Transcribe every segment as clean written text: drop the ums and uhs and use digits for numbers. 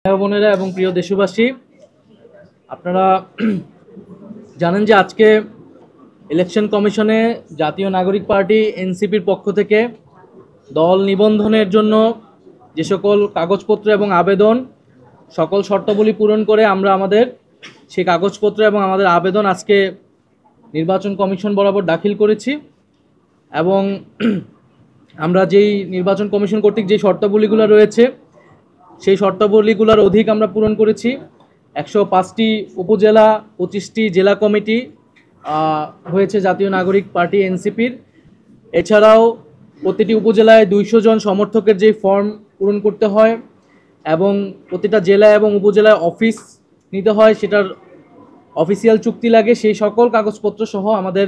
ভাই বোনেরা এবং প্রিয় দেশবাসী, আপনারা জানেন যে আজকে ইলেকশন কমিশনে জাতীয় নাগরিক পার্টি এনসিপির পক্ষ থেকে দল নিবন্ধনের জন্য যে সকল কাগজপত্র এবং আবেদন সকল শর্তাবলী পূরণ করে আমরা আমাদের সেই কাগজপত্র এবং আমাদের আবেদন আজকে নির্বাচন কমিশন বরাবর দাখিল করেছি। এবং আমরা যেই নির্বাচন কমিশন কর্তৃক যে শর্তাবলীগুলো রয়েছে সেই শর্তাবলীগুলোর অধিক আমরা পূরণ করেছি। 105টি উপজেলা, 25টি জেলা কমিটি হয়েছে জাতীয় নাগরিক পার্টি এনসিপির। এছাড়াও প্রতিটি উপজেলায় 200 জন সমর্থকের যে ফর্ম পূরণ করতে হয় এবং প্রতিটা জেলা এবং উপজেলায় অফিস নিতে হয়, সেটার অফিসিয়াল চুক্তি লাগে। সেই সকল কাগজপত্র সহ আমাদের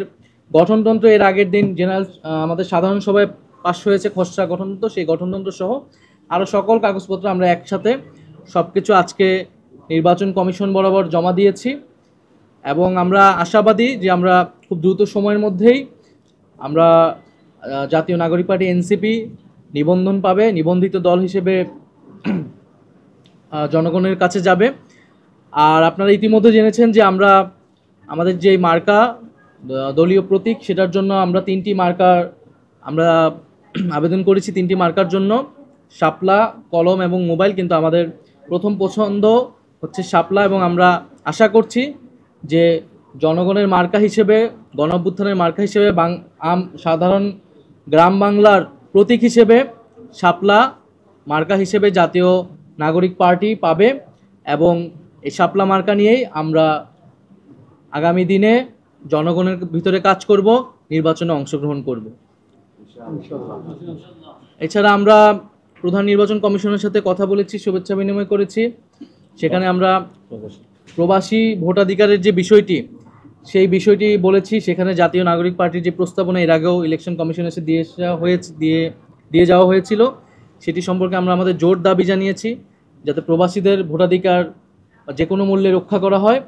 গঠনতন্ত্র এর আগের দিন জেনারেল আমাদের সাধারণ সভায় পাস হয়েছে খসড়া গঠনতন্ত্র, সেই গঠনতন্ত্র সহ আরও সকল কাগজপত্র আমরা একসাথে সব কিছু আজকে নির্বাচন কমিশন বরাবর জমা দিয়েছি। এবং আমরা আশাবাদী যে আমরা খুব দ্রুত সময়ের মধ্যেই আমরা জাতীয় নাগরিক পার্টি এনসিপি নিবন্ধন পাবে, নিবন্ধিত দল হিসেবে জনগণের কাছে যাবে। আর আপনারা ইতিমধ্যে জেনেছেন যে আমরা আমাদের যে মার্কা দলীয় প্রতীক, সেটার জন্য আমরা 3টি মার্কার আমরা আবেদন করেছি। 3টি মার্কার জন্য শাপলা, কলম এবং মোবাইল, কিন্তু আমাদের প্রথম পছন্দ হচ্ছে শাপলা। এবং আমরা আশা করছি যে জনগণের মার্কা হিসেবে, গণঅভ্যুত্থানের মার্কা হিসেবে, সাধারণ গ্রাম বাংলার প্রতীক হিসেবে শাপলা মার্কা হিসেবে জাতীয় নাগরিক পার্টি পাবে। এবং এই শাপলা মার্কা নিয়েই আমরা আগামী দিনে জনগণের ভিতরে কাজ করব, নির্বাচনে অংশগ্রহণ করব। এছাড়া আমরা প্রধান নির্বাচন কমিশনের সাথে কথা বলেছি, শুভেচ্ছা বিনিময় করেছি। সেখানে আমরা প্রবাসী ভোটাধিকারের যে বিষয়টি, সেই বিষয়টি বলেছি। সেখানে জাতীয় নাগরিক পার্টির যে প্রস্তাবনা এর আগেও ইলেকশন কমিশন এসে দিয়ে যাওয়া হয়েছিল, সেটি সম্পর্কে আমরা আমাদের জোর দাবি জানিয়েছি যাতে প্রবাসীদের ভোটাধিকার যে কোনো মূল্যে রক্ষা করা হয়।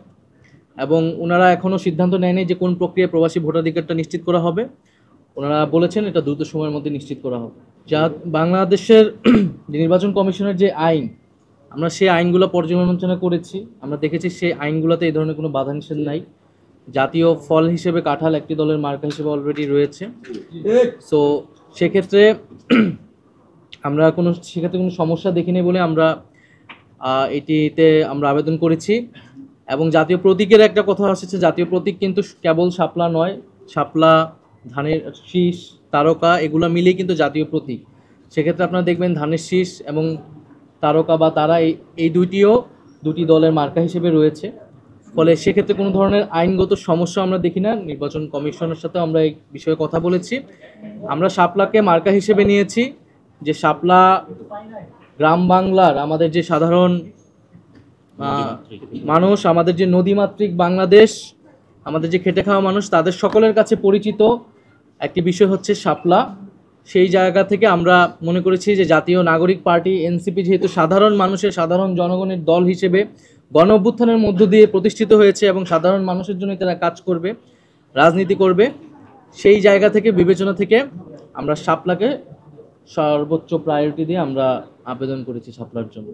এবং ওনারা এখনও সিদ্ধান্ত নেয়নি যে কোন প্রক্রিয়ায় প্রবাসী ভোটাধিকারটা নিশ্চিত করা হবে। ওনারা বলেছেন এটা দ্রুত সময়ের মধ্যে নিশ্চিত করা হবে। বাংলাদেশের নির্বাচন কমিশনের যে আইন, আমরা সেই আইনগুলো পর্যালোচনা করেছি। আমরা দেখেছি সেই আইনগুলোতে এই ধরনের কোনো বাধা নিষেধ নাই। জাতীয় ফল হিসেবে কাঁঠাল একটি দলের মার্কা হিসেবে অলরেডি রয়েছে। সো সেক্ষেত্রে আমরা সেক্ষেত্রে কোনো সমস্যা দেখিনি বলে আমরা এটিতে আমরা আবেদন করেছি। এবং জাতীয় প্রতীকের একটা কথা আসছে, জাতীয় প্রতীক কিন্তু কেবল শাপলা নয়, শাপলা, ধানের শীষ, তারকা এগুলো মিলিয়ে কিন্তু জাতীয় প্রতীক। সেক্ষেত্রে আপনারা দেখবেন ধানের শীষ এবং তারকা বা তারা এই দুটি দলের মার্কা হিসেবে রয়েছে। ফলে সেক্ষেত্রে কোনো ধরনের আইনগত সমস্যা আমরা দেখি না। নির্বাচন কমিশনের সাথে আমরা এই বিষয়ে কথা বলেছি। আমরা শাপলাকে মার্কা হিসেবে নিয়েছি, যে শাপলা গ্রাম বাংলার আমাদের যে সাধারণ মানুষ, আমাদের যে নদীমাতৃক বাংলাদেশ, আমাদের যে খেটে খাওয়া মানুষ, তাদের সকলের কাছে পরিচিত একটি বিষয় হচ্ছে শাপলা। সেই জায়গা থেকে আমরা মনে করেছি যে জাতীয় নাগরিক পার্টি এনসিপি যেহেতু সাধারণ মানুষের, সাধারণ জনগণের দল হিসেবে গণ অভ্যুত্থানের মধ্য দিয়ে প্রতিষ্ঠিত হয়েছে এবং সাধারণ মানুষের জন্য তারা কাজ করবে, রাজনীতি করবে, সেই জায়গা থেকে বিবেচনা থেকে আমরা শাপলাকে সর্বোচ্চ প্রায়োরিটি দিয়ে আমরা আবেদন করেছি শাপলার জন্য।